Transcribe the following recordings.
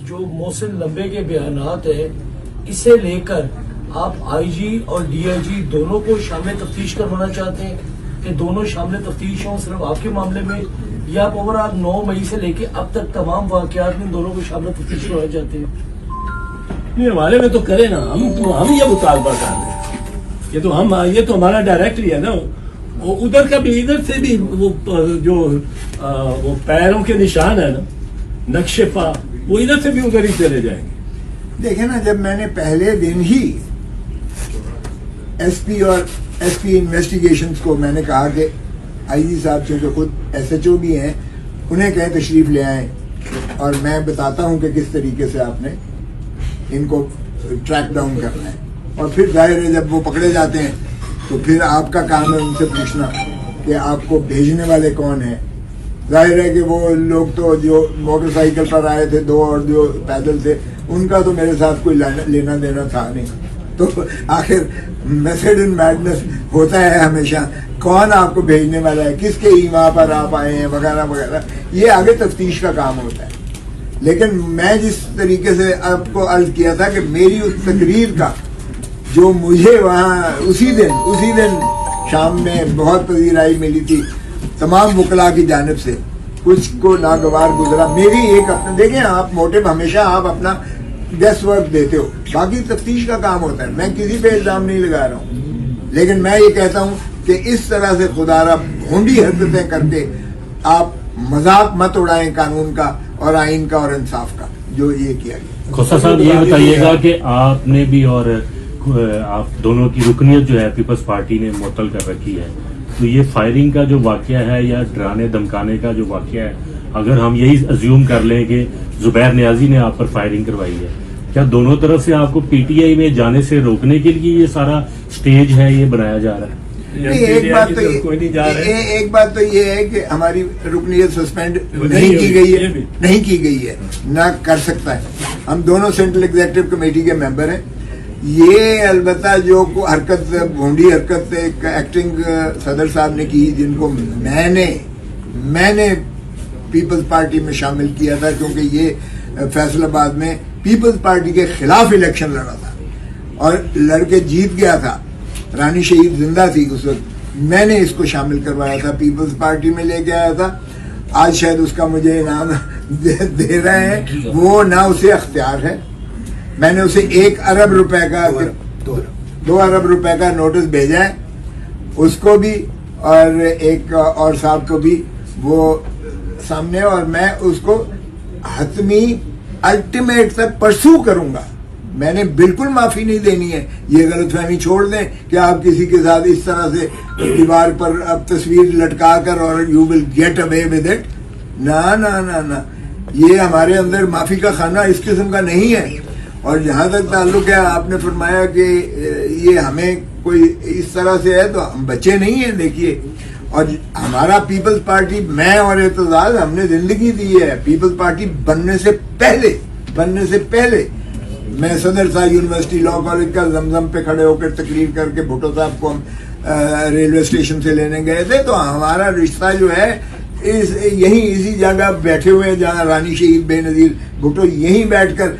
جو محسن لمبے کے بیانات ہیں اسے لے کر آپ آئی جی اور ڈی آئی جی دونوں کو شامل تفتیش کروانا چاہتے ہیں کہ دونوں شامل تفتیش ہوں صرف آپ کے معاملے میں، یا آپ اوورآل 9 مئی سے لے کے اب تک تمام واقعات میں دونوں کو شامل تفتیش کروانا چاہتے ہیں؟ نہیں، ہمارے میں تو کرے نا، ہم یہ مطالبہ کر رہے ہیں، یہ تو ہمارا ڈائریکٹلی ہے نا، ادھر کا بھی ادھر سے بھی وہ پیروں کے نشان ہے نا، نقش پا، وہ ادھر سے بھی ادھر ہی چلے جائیں گے۔ دیکھیں نا، جب میں نے پہلے دن ہی ایس پی اور ایس پی انویسٹیگیشنز کو میں نے کہا کہ آئی جی صاحب چونکہ خود ایس ایچ او بھی ہیں، انہیں کہیں تشریف لے آئیں اور میں بتاتا ہوں کہ کس طریقے سے آپ نے ان کو ٹریک ڈاؤن کرنا ہے، اور پھر ظاہر ہے جب وہ پکڑے جاتے ہیں تو پھر آپ کا کام ہے ان سے پوچھنا کہ آپ کو بھیجنے والے کون ہیں۔ ظاہر ہے کہ وہ لوگ تو جو موٹر سائیکل پر آئے تھے 2 اور جو پیدل تھے، ان کا تو میرے ساتھ کوئی لینا دینا تھا نہیں، تو آخر میتھڈ ان میڈنس ہوتا ہے ہمیشہ، کون آپ کو بھیجنے والا ہے، کس کے ایما پر آپ آئے ہیں وغیرہ وغیرہ، یہ آگے تفتیش کا کام ہوتا ہے۔ لیکن میں جس طریقے سے آپ کو عرض کیا تھا کہ میری اس تقریر کا جو مجھے وہاں اسی دن شام میں بہت پذیرائی ملی تھی تمام وکلاء کی جانب سے، کچھ کو ناگوار گزرا، میری ایک اپنا، دیکھیں آپ موٹو ہمیشہ آپ اپنا گیس ورک دیتے ہو، باقی تفتیش کا کام ہوتا ہے، میں کسی پہ الزام نہیں لگا رہا ہوں، لیکن میں یہ کہتا ہوں کہ اس طرح سے خدا را بھونڈی حرکتیں کر کے آپ مذاق مت اڑائیں قانون کا اور آئین کا اور انصاف کا جو یہ کیا گیا۔ کھوسا صاحب یہ بتائیے گا کہ آپ نے بھی اور آپ دونوں کی رکنیت جو ہے پیپلز پارٹی نے معطل کر رکھی ہے، تو یہ فائرنگ کا جو واقعہ ہے یا ڈرانے دھمکانے کا جو واقعہ ہے، اگر ہم یہی ازیوم کر لیں کہ زبیر نیازی نے آپ پر فائرنگ کروائی ہے، کیا دونوں طرف سے آپ کو پی ٹی آئی میں جانے سے روکنے کے لیے یہ سارا سٹیج ہے یہ بنایا جا رہا ہے؟ ایک بات تو یہ ہے کہ ہماری رکنیت سسپینڈ نہیں کی گئی ہے، نہ کر سکتا ہے، ہم دونوں سینٹرل ایگزیکٹو کمیٹی کے ممبر ہیں۔ یہ البتہ جو حرکت بھونڈی حرکت ایک ایکٹنگ صدر صاحب نے کی، جن کو میں نے پیپلز پارٹی میں شامل کیا تھا، کیونکہ یہ فیصل آباد میں پیپلز پارٹی کے خلاف الیکشن لڑا تھا اور لڑ کے جیت گیا تھا، رانی شہید زندہ تھی اس وقت، میں نے اس کو شامل کروایا تھا، پیپلز پارٹی میں لے کے آیا تھا، آج شاید اس کا مجھے انعام دے رہے ہیں، وہ نہ اسے اختیار ہے، میں نے اسے 1 ارب روپے کا 2 ارب روپے کا نوٹس بھیجا ہے، اس کو بھی اور ایک اور صاحب کو بھی وہ سامنے، اور میں اس کو حتمی الٹیمیٹ تک پرسو کروں گا، میں نے بالکل معافی نہیں دینی ہے۔ یہ غلط فہمی چھوڑ دیں کہ آپ کسی کے ساتھ اس طرح سے دیوار پر اب تصویر لٹکا کر اور you will get away with it, نہ، یہ ہمارے اندر معافی کا خانہ اس قسم کا نہیں ہے۔ اور جہاں تک تعلق ہے، آپ نے فرمایا کہ یہ ہمیں کوئی اس طرح سے ہے، تو ہم بچے نہیں ہیں، دیکھیے، اور ہمارا پیپلز پارٹی، میں اور اعتزاز، ہم نے زندگی دی ہے پیپلز پارٹی بننے سے پہلے میں صدر صاحب یونیورسٹی لا کالج کا زمزم پہ کھڑے ہو کر تقریر کر کے بھٹو صاحب کو ہم ریلوے اسٹیشن سے لینے گئے تھے، تو ہمارا رشتہ جو ہے یہیں اسی جگہ بیٹھے ہوئے جہاں رانی شہید بے نظیر بھٹو یہیں بیٹھ کر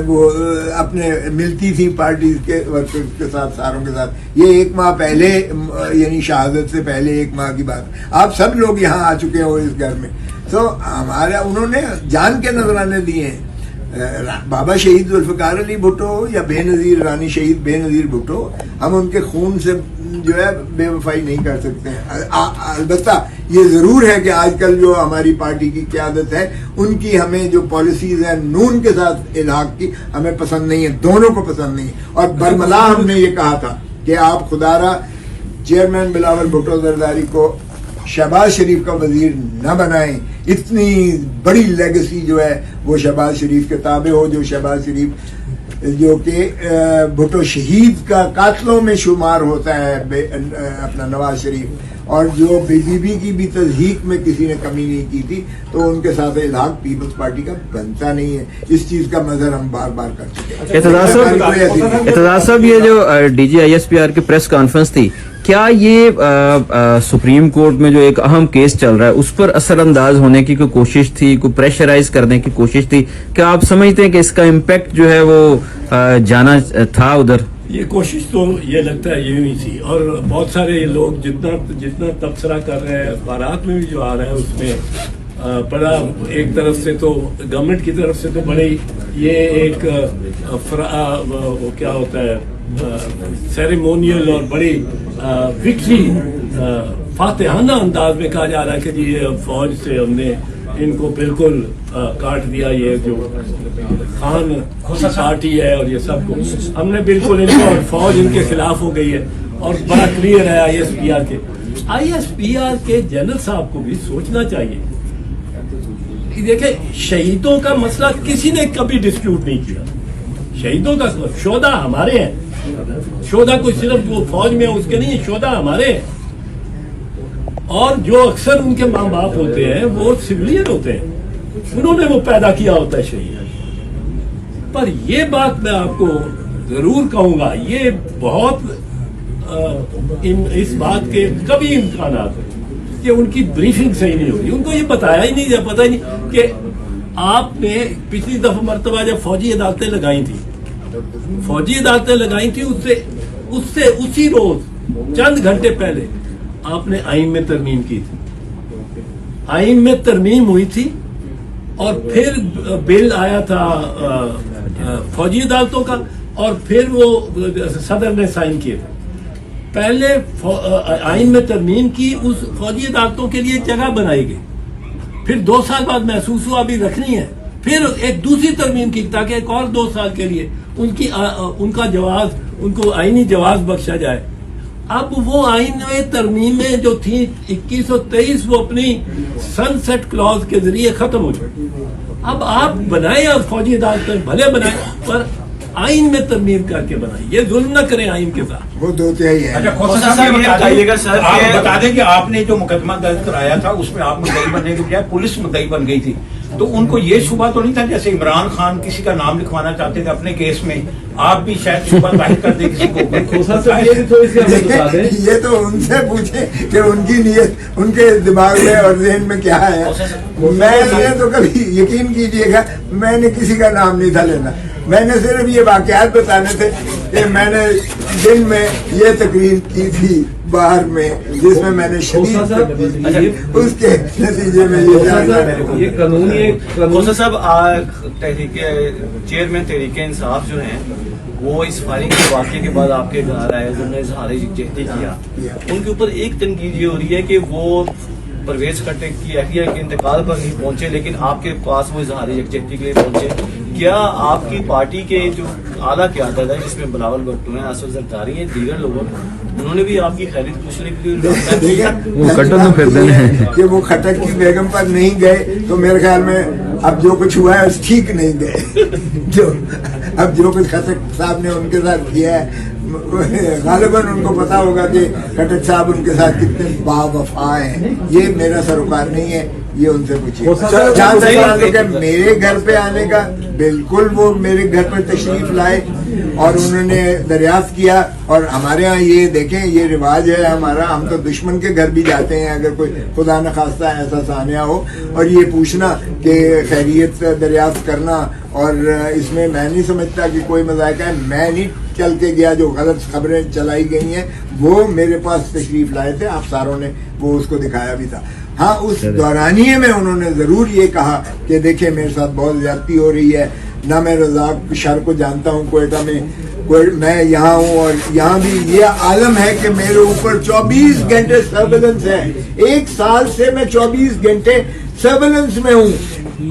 وہ اپنے ملتی تھی پارٹی کے ورکر کے ساتھ، ساروں کے ساتھ، یہ 1 ماہ پہلے، یعنی شہادت سے پہلے 1 ماہ کی بات، آپ سب لوگ یہاں آ چکے ہو اس گھر میں، تو ہمارا انہوں نے جان کے نذرانے دیے ہیں۔ بابا شہید ذوالفقار علی بھٹو یا بے نظیر رانی شہید بے نظیر بھٹو، ہم ان کے خون سے جو ہے بے وفائی نہیں کر سکتے ہیں۔ البتہ یہ ضرور ہے کہ آج کل جو ہماری پارٹی کی قیادت ہے، ان کی ہمیں جو پالیسیز ہیں نون کے ساتھ الحاق کی، ہمیں پسند نہیں ہے، دونوں کو پسند نہیں ہے، اور برملا ہم نے یہ کہا تھا کہ آپ خدا را چیئرمین بلاول بھٹو زرداری کو شہباز شریف کا وزیر نہ بنائیں، اتنی بڑی لیگسی جو ہے وہ شہباز شریف کے تابع ہو، جو شہباز شریف جو کہ بھٹو شہید کا قاتلوں میں شمار ہوتا ہے، اپنا نواز شریف، اور جو BJP کی بھی تضحیق میں کسی نے کمی نہیں کی تھی تو ان کے ساتھ الحاق پیپلز پارٹی کا بنتا نہیں ہے. اس چیز کا مظہر ہم بار بار کر چکے ہیں. اعتزاز صاحب یہ جو DGISPR کی پریس کانفرنس تھی, کیا یہ سپریم کورٹ میں جو ایک اہم کیس چل رہا ہے اس پر اثر انداز ہونے کی کوئی کوشش تھی, کوئی پریشرائز کرنے کی کوشش تھی؟ کیا آپ سمجھتے ہیں کہ اس کا امپیکٹ جو ہے وہ جانا تھا ادھر؟ یہ کوشش تو یہ لگتا ہے یوں ہی تھی, اور بہت سارے لوگ جتنا تبصرہ کر رہے ہیں اخبارات میں بھی جو آ رہا ہے اس میں بڑا ایک طرف سے تو گورنمنٹ کی طرف سے تو بڑی یہ ایک وہ کیا ہوتا ہے سیریمونیل اور بڑی وکٹری فاتحانہ انداز میں کہا جا رہا ہے کہ جی یہ فوج سے ہم نے ان کو بالکل کاٹ دیا, یہ جو خان پارٹی ہے اور یہ سب کو ہم نے بالکل ان کو, اور فوج ان کے خلاف ہو گئی ہے. اور بڑا کلیئر ہے ISPR کے جنرل صاحب کو بھی سوچنا چاہیے. دیکھیں شہیدوں کا مسئلہ کسی نے کبھی ڈسپیوٹ نہیں کیا, شہیدوں کا شہداء ہمارے ہیں, شہداء کوئی صرف جو فوج میں اس کے نہیں, شہداء ہمارے ہیں. اور جو اکثر ان کے ماں باپ ہوتے ہیں وہ سویلین ہوتے ہیں, انہوں نے وہ پیدا کیا ہوتا ہے شہید. پر یہ بات میں آپ کو ضرور کہوں گا, یہ بہت اس بات کے کبھی امکانات ہیں کہ ان کی بریفنگ صحیح نہیں ہوگی. ان کو یہ بتایا ہی نہیں, پتہ ہی نہیں کہ آپ نے پچھلی دفعہ مرتبہ جب فوجی عدالتیں لگائی تھی اس سے اسی روز چند گھنٹے پہلے آپ نے آئین میں ترمیم کی تھی. آئین میں ترمیم ہوئی تھی اور پھر بل آیا تھا فوجی عدالتوں کا, اور پھر وہ صدر نے سائن کیے تھے. پہلے آئین میں ترمیم کی, اس فوجی عدالتوں کے لیے جگہ بنائی گئی, پھر 2 سال بعد محسوس ہوا ابھی رکھنی ہے, پھر ایک دوسری ترمیم کی تاکہ ایک اور 2 سال کے لیے ان کا جواز, ان کو آئینی جواز بخشا جائے. اب وہ آئین میں ترمیمیں جو تھی 2123 وہ اپنی سن سیٹ کلوز کے ذریعے ختم ہو چکی. اب آپ بنائیں اور فوجی عدالتیں بھلے بنائیں, پر آئین میں ترمیم کر کے بنائیں, یہ ظلم نہ کریں آئین کے ساتھ. وہ 2 تہائی ہے. اچھا کھوسا صاحب یہ بتائیے گا سر, آپ بتا دیں کہ آپ نے جو مقدمہ درج کرایا تھا اس میں آپ مدعی بننے کے بجائے پولیس مدعی بن گئی تھی, تو ان کو یہ شبہ تو نہیں تھا جیسے عمران خان کسی کا نام لکھوانا چاہتے تھے اپنے کیس میں, آپ بھی شاید شبہ ظاہر کر دیں کسی کو؟ یہ تو ان سے پوچھیں کہ ان کی نیت ان کے دماغ میں اور ذہن میں کیا ہے. میں تو کبھی یقین کیجیے گا میں نے کسی کا نام نہیں تھا لینا, میں نے صرف یہ واقعات بتانے تھے کہ میں نے دن میں یہ تقریر کی تھی باہر میں جس میں میں نے شدید اس کے نتیجے میں یہ قانونی صاحب چیئرمین تحریک انصاف جو ہیں وہ اس فائرنگ کے واقعے کے بعد آپ کے گھر آئے, انہوں نے اظہار یکجہتی کیا. ان کے اوپر ایک تنقید یہ ہو رہی ہے کہ وہ پرویز خٹک کی اہلیہ کے انتقال پر نہیں پہنچے لیکن آپ کے پاس وہ اظہار یکجہتی کے لیے پہنچے. کیا آپ کی پارٹی کے جو اعلیٰ قیادت ہے جس میں بلاول بھٹو ہیں, اسد زرداری ہیں, دیگر لوگوں انہوں نے بھی آپ کی خیریت پوچھنے کے لیے کہ وہ خٹک کی بیگم پر نہیں گئے تو میرے خیال میں اب جو کچھ ہوا ہے ٹھیک نہیں گئے. اب جو کچھ خٹک صاحب نے ان کے ساتھ کیا ہے غالباً ان کو پتا ہوگا کہ خٹک صاحب ان کے ساتھ کتنے با وفا ہیں. یہ میرا سروکار نہیں ہے, یہ ان سے پوچھیے. میرے گھر پہ آنے کا بالکل وہ میرے گھر پر تشریف لائے اور انہوں نے دریافت کیا. اور ہمارے ہاں یہ دیکھیں یہ رواج ہے ہمارا, ہم تو دشمن کے گھر بھی جاتے ہیں اگر کوئی خدا نخواستہ ایسا سانحہ ہو, اور یہ پوچھنا کہ خیریت دریافت کرنا, اور اس میں میں نہیں سمجھتا کہ کوئی مذائقہ ہے. میں نہیں چل کے گیا, جو غلط خبریں چلائی گئی ہیں وہ میرے پاس تشریف لائے تھے افسروں نے, وہ اس کو دکھایا بھی تھا. ہاں اس دورانیے میں انہوں نے ضرور یہ کہا کہ دیکھیں میرے ساتھ بہت زیادتی ہو رہی ہے, نہ میں رزاق شر کو جانتا ہوں کوئٹہ میں, میں یہاں ہوں اور یہاں بھی یہ عالم ہے کہ میرے اوپر 24 گھنٹے سرویلنس ہے. 1 سال سے میں 24 گھنٹے سرویلنس میں ہوں,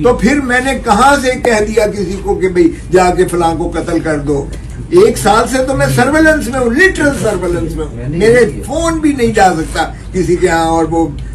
تو پھر میں نے کہاں سے کہہ دیا کسی کو کہ بھئی جا کے فلاں کو قتل کر دو. 1 سال سے تو میں سرویلنس میں ہوں, لٹرل سرویلنس میں ہوں. میرے فون بھی نہیں جا سکتا کسی کے ہاں, اور وہ